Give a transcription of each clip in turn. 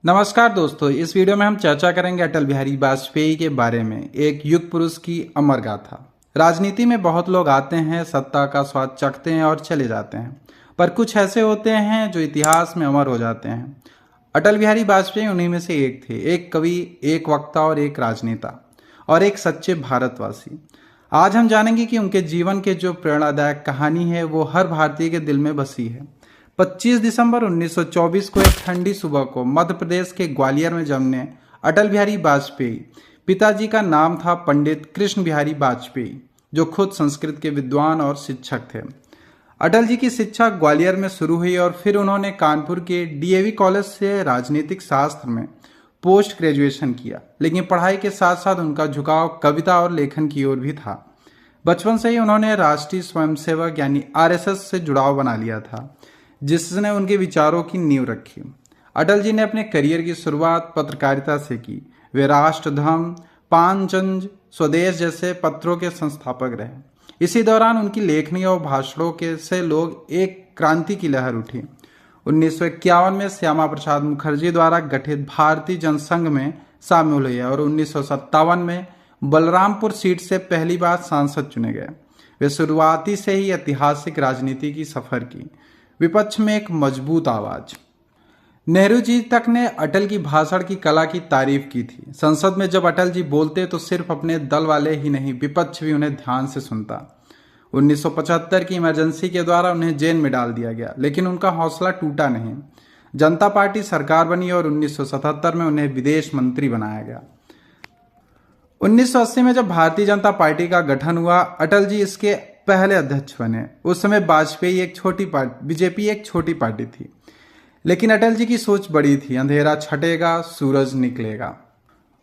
नमस्कार दोस्तों, इस वीडियो में हम चर्चा करेंगे अटल बिहारी वाजपेयी के बारे में, एक युग पुरुष की अमर गाथा। राजनीति में बहुत लोग आते हैं, सत्ता का स्वाद चखते हैं और चले जाते हैं, पर कुछ ऐसे होते हैं जो इतिहास में अमर हो जाते हैं। अटल बिहारी वाजपेयी उन्हीं में से एक थे, एक कवि, एक वक्ता और एक राजनेता और एक सच्चे भारतवासी। आज हम जानेंगे कि उनके जीवन के जो प्रेरणादायक कहानी है वो हर भारतीय के दिल में बसी है। 25 दिसंबर 1924 को एक ठंडी सुबह को मध्य प्रदेश के ग्वालियर में जन्मे अटल बिहारी वाजपेयी, पिताजी का नाम था पंडित कृष्ण बिहारी वाजपेयी, जो खुद संस्कृत के विद्वान और शिक्षक थे। अटल जी की शिक्षा ग्वालियर में शुरू हुई और फिर उन्होंने कानपुर के डीएवी कॉलेज से राजनीतिक शास्त्र में पोस्ट ग्रेजुएशन किया, लेकिन पढ़ाई के साथ साथ उनका झुकाव कविता और लेखन की ओर भी था। बचपन से ही उन्होंने राष्ट्रीय स्वयंसेवक यानी आरएसएस से जुड़ाव बना लिया था, जिसने उनके विचारों की नींव रखी। अटल जी ने अपने करियर की शुरुआत पत्रकारिता से की। वे राष्ट्रधर्म, पांचजन्य, स्वदेश जैसे पत्रों के संस्थापक रहे। इसी दौरान उनकी लेखनी और भाषणों के से लोग एक क्रांति की लहर उठी। 1951 में श्यामा प्रसाद मुखर्जी द्वारा गठित भारतीय जनसंघ में शामिल हुए और 1957 में बलरामपुर सीट से पहली बार सांसद चुने गए। वे शुरुआती से ही ऐतिहासिक राजनीति की सफर की, विपक्ष में एक मजबूत आवाज। नेहरू जी तक ने अटल की भाषण की कला की तारीफ की थी। संसद में जब अटल जी बोलते तो सिर्फ अपने दल वाले ही नहीं, विपक्ष भी उन्हें ध्यान से सुनता। 1975 की इमरजेंसी के द्वारा उन्हें जेल में डाल दिया गया, लेकिन उनका हौसला टूटा नहीं। जनता पार्टी सरकार बनी और 1977 में उन्हें विदेश मंत्री बनाया गया। 1980 में जब भारतीय जनता पार्टी का गठन हुआ, अटल जी इसके पहले अध्यक्ष बने। उस समय बीजेपी एक छोटी पार्टी थी, लेकिन अटल जी की सोच बड़ी थी। अंधेरा छटेगा, सूरज निकलेगा।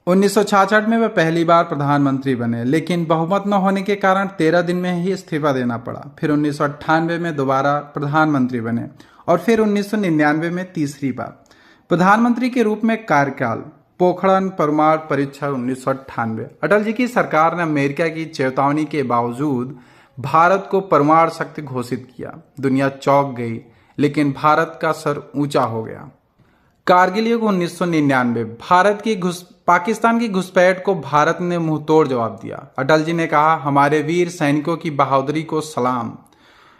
1966 में वे पहली बार प्रधानमंत्री बने, लेकिन बहुमत न होने के कारण 13 दिन में ही इस्तीफा देना पड़ा। फिर 1998 में दोबारा प्रधानमंत्री बने और फिर 1999 में तीसरी बार प्रधानमंत्री के रूप में कार्यकाल। पोखरण परमाणु परीक्षण 1998। अटल जी की सरकार ने अमेरिका की चेतावनी के बावजूद भारत को परमाणु शक्ति घोषित किया। दुनिया चौंक गई, लेकिन भारत का सर ऊंचा हो गया। कारगिल युद्ध 1999। पाकिस्तान की घुसपैठ को भारत ने मुंहतोड़ जवाब दिया। अटल जी ने कहा, हमारे वीर सैनिकों की बहादुरी को सलाम।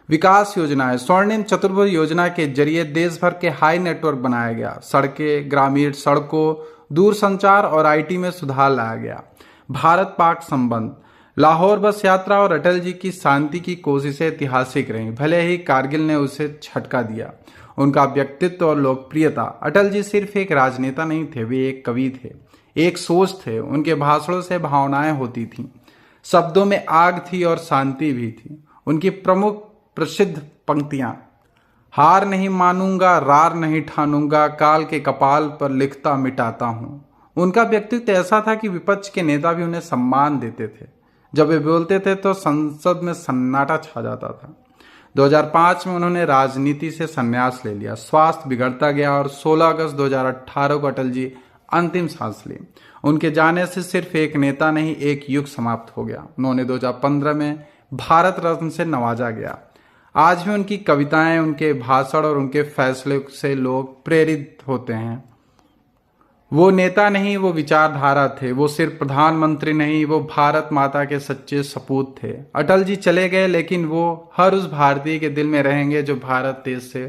विकास योजनाएं। स्वर्णिम चतुर्भुज योजना के जरिए देश भर के हाई नेटवर्क बनाया गया। सड़कें, ग्रामीण सड़कों, दूरसंचार और आईटी में सुधार लाया गया। भारत पाक संबंध। लाहौर बस यात्रा और अटल जी की शांति की कोशिशें ऐतिहासिक रहीं, भले ही कारगिल ने उसे झटका दिया। उनका व्यक्तित्व और लोकप्रियता। अटल जी सिर्फ एक राजनेता नहीं थे, वे एक कवि थे, एक सोच थे। उनके भाषणों से भावनाएं होती थीं, शब्दों में आग थी और शांति भी थी। उनकी प्रमुख प्रसिद्ध पंक्तियां, हार नहीं मानूंगा, रार नहीं ठानूंगा, काल के कपाल पर लिखता मिटाता हूं। उनका व्यक्तित्व ऐसा था कि विपक्ष के नेता भी उन्हें सम्मान देते थे। जब वे बोलते थे तो संसद में सन्नाटा छा जाता था। 2005 में उन्होंने राजनीति से संन्यास ले लिया। स्वास्थ्य बिगड़ता गया और 16 अगस्त 2018 को अटल जी अंतिम सांस ली। उनके जाने से सिर्फ एक नेता नहीं, एक युग समाप्त हो गया। उन्होंने 2015 में भारत रत्न से नवाजा गया। आज भी उनकी कविताएं, उनके भाषण और उनके फैसले से लोग प्रेरित होते हैं। वो नेता नहीं, वो विचारधारा थे। वो सिर्फ प्रधानमंत्री नहीं, वो भारत माता के सच्चे सपूत थे। अटल जी चले गए, लेकिन वो हर उस भारतीय के दिल में रहेंगे जो भारत देश से